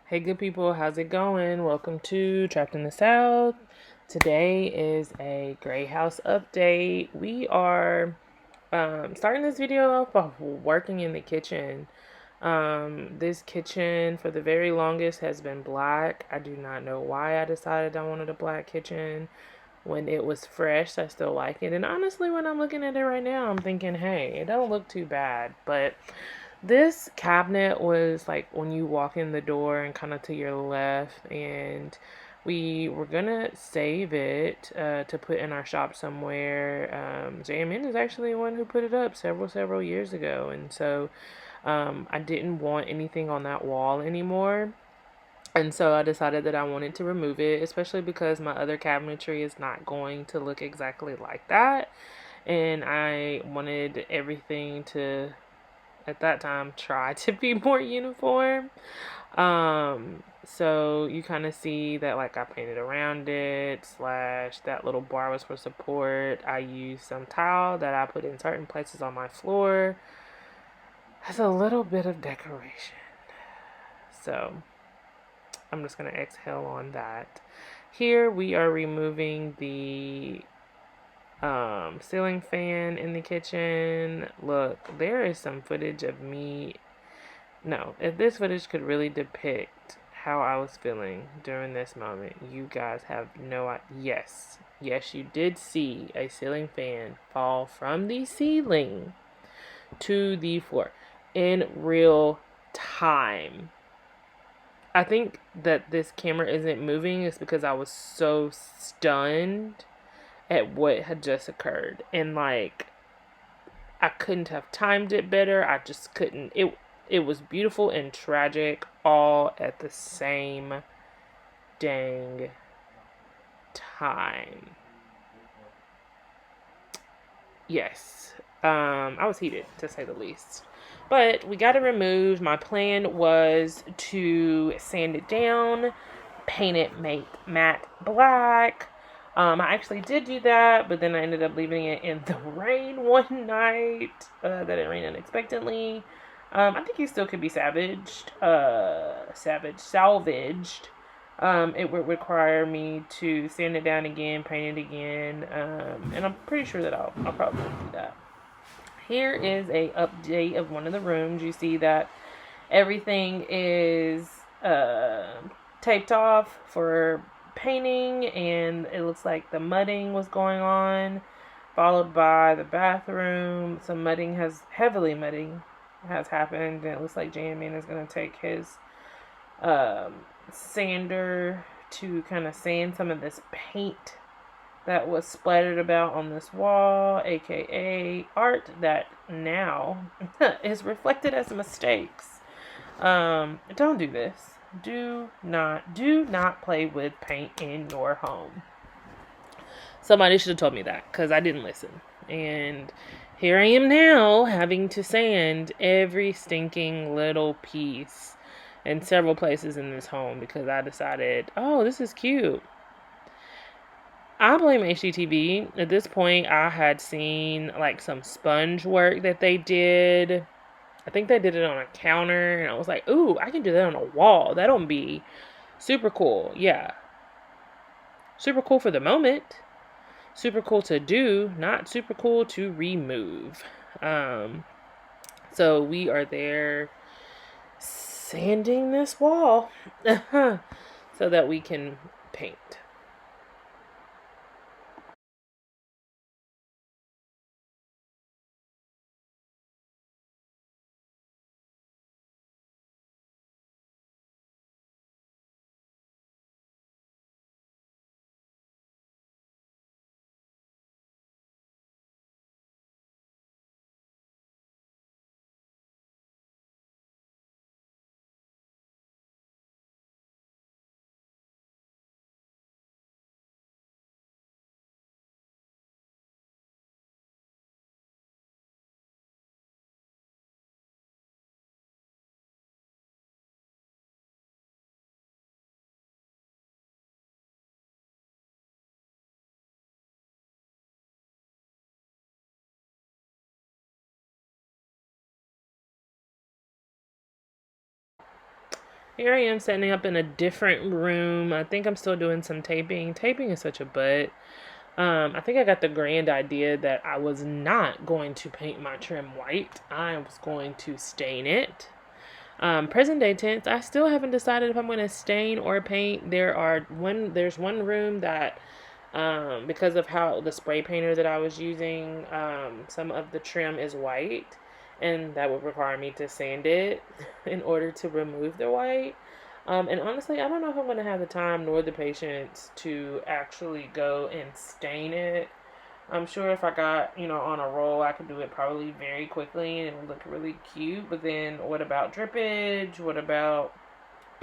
Hey, good people, how's it going? Welcome to Trapped in the South. Today is a Gray House update. We are starting this video off of working in the kitchen. This kitchen for the very longest has been black. I do not know why I decided I wanted a black kitchen. When it was fresh, I still like it. And honestly, when I'm looking at it right now, I'm thinking, hey, it don't look too bad. But this cabinet was like when you walk in the door and kind of to your left, and we were gonna save it to put in our shop somewhere. JMN is actually the one who put it up several years ago, and so I didn't want anything on that wall anymore. And so I decided that I wanted to remove it, especially because my other cabinetry is not going to look exactly like that. And I wanted everything to, at that time, try to be more uniform. So you kind of see that like I painted around it, slash that little bar was for support. I used some tile that I put in certain places on my floor as a little bit of decoration. So I'm just going to exhale on that. Here we are removing the ceiling fan in the kitchen. Look, there is some footage of me. No, if this footage could really depict how I was feeling during this moment, you guys have no idea. Yes, you did see a ceiling fan fall from the ceiling to the floor in real time. I think that this camera isn't moving is because I was so stunned at what had just occurred. And like I couldn't have timed it better. I just couldn't. It was beautiful and tragic all at the same dang time. Yes. I was heated, to say the least. But we got to remove. My plan was to sand it down, paint it matte black. I actually did do that, but then I ended up leaving it in the rain one night. That it rained unexpectedly. I think it still could be salvaged. Salvaged. It would require me to sand it down again, paint it again, and I'm pretty sure that I'll probably do that. Here is a update of one of the rooms. You see that everything is taped off for painting, and it looks like the mudding was going on, followed by the bathroom. Some heavily mudding has happened, and it looks like JMN is going to take his sander to kind of sand some of this paint that was splattered about on this wall, aka art that now is reflected as mistakes. Don't do this. Do not play with paint in your home. Somebody should have told me that because I didn't listen. And here I am now having to sand every stinking little piece in several places in this home because I decided, oh, this is cute. I blame HGTV. At this point, I had seen like some sponge work that they did. I think they did it on a counter, and I was like, ooh, I can do that on a wall. That'll be super cool. Yeah. Super cool for the moment. Super cool to do, not super cool to remove. So we are there sanding this wall so that we can paint. Here I am setting up in a different room. I think I'm still doing some taping. Taping is such a butt. I think I got the grand idea that I was not going to paint my trim white. I was going to stain it. Present day tense, I still haven't decided if I'm going to stain or paint. There's one room that, because of how the spray painter that I was using, some of the trim is white, and that would require me to sand it in order to remove the white. And honestly, I don't know if I'm going to have the time nor the patience to actually go and stain it. I'm sure if I got, on a roll, I could do it probably very quickly and it would look really cute. But then what about drippage? What about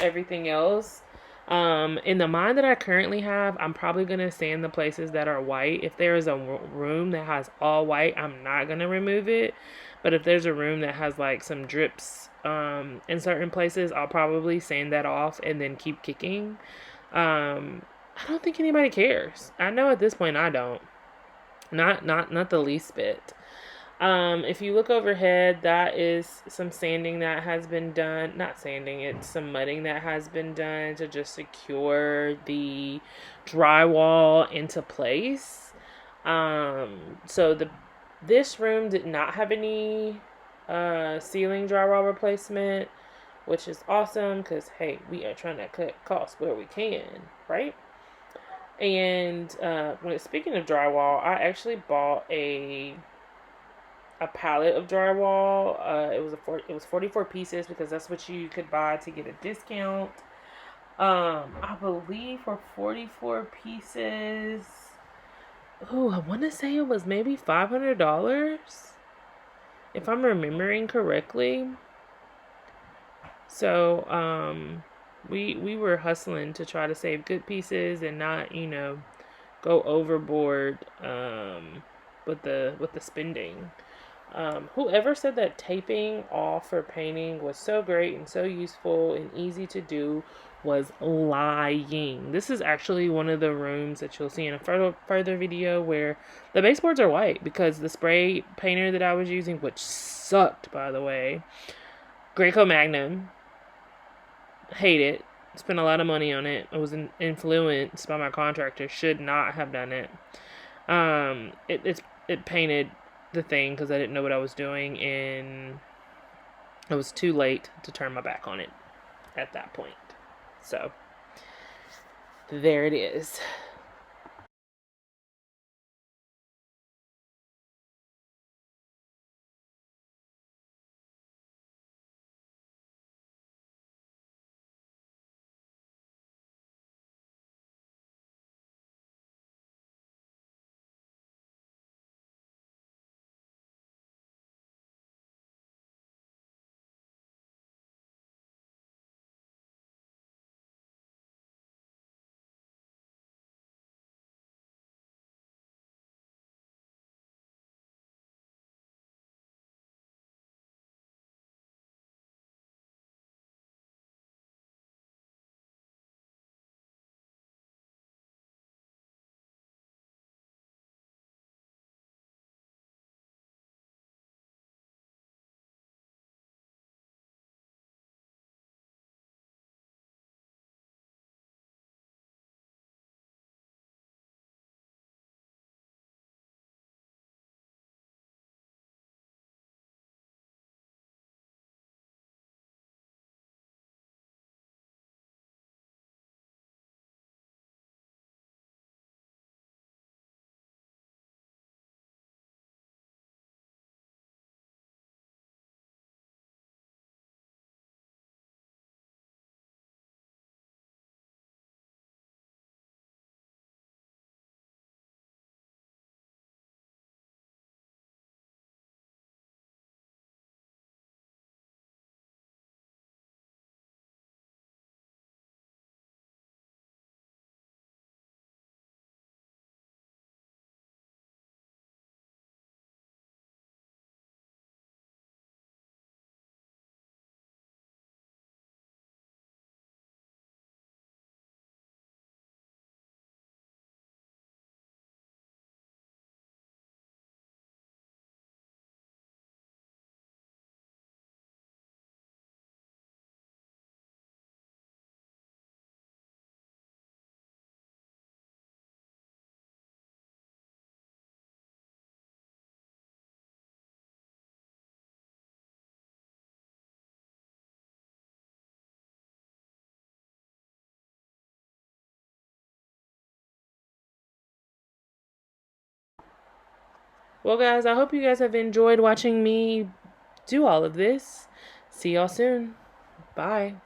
everything else? In the mind that I currently have, I'm probably going to sand the places that are white. If there is a room that has all white, I'm not going to remove it. But if there's a room that has like some drips in certain places, I'll probably sand that off and then keep kicking. I don't think anybody cares. I know at this point I don't. Not the least bit. If you look overhead, that is some sanding that has been done. Not sanding, it's some mudding that has been done to just secure the drywall into place. So this room did not have any ceiling drywall replacement, which is awesome because hey, we are trying to cut costs where we can, right? And speaking of drywall, I actually bought a pallet of drywall. It was 44 pieces because that's what you could buy to get a discount. I believe for 44 pieces. Oh, I want to say it was maybe $500 if I'm remembering correctly. So, we were hustling to try to save good pieces and not, go overboard with the spending. Whoever said that taping off for painting was so great and so useful and easy to do was lying. This is actually one of the rooms that you'll see in a further video where the baseboards are white because the spray painter that I was using, which sucked by the way, Graco Magnum, hate it. Spent a lot of money on it. I was influenced by my contractor. Should not have done it. It painted the thing because I didn't know what I was doing, and it was too late to turn my back on it at that point. So there it is. Well, guys, I hope you guys have enjoyed watching me do all of this. See y'all soon. Bye.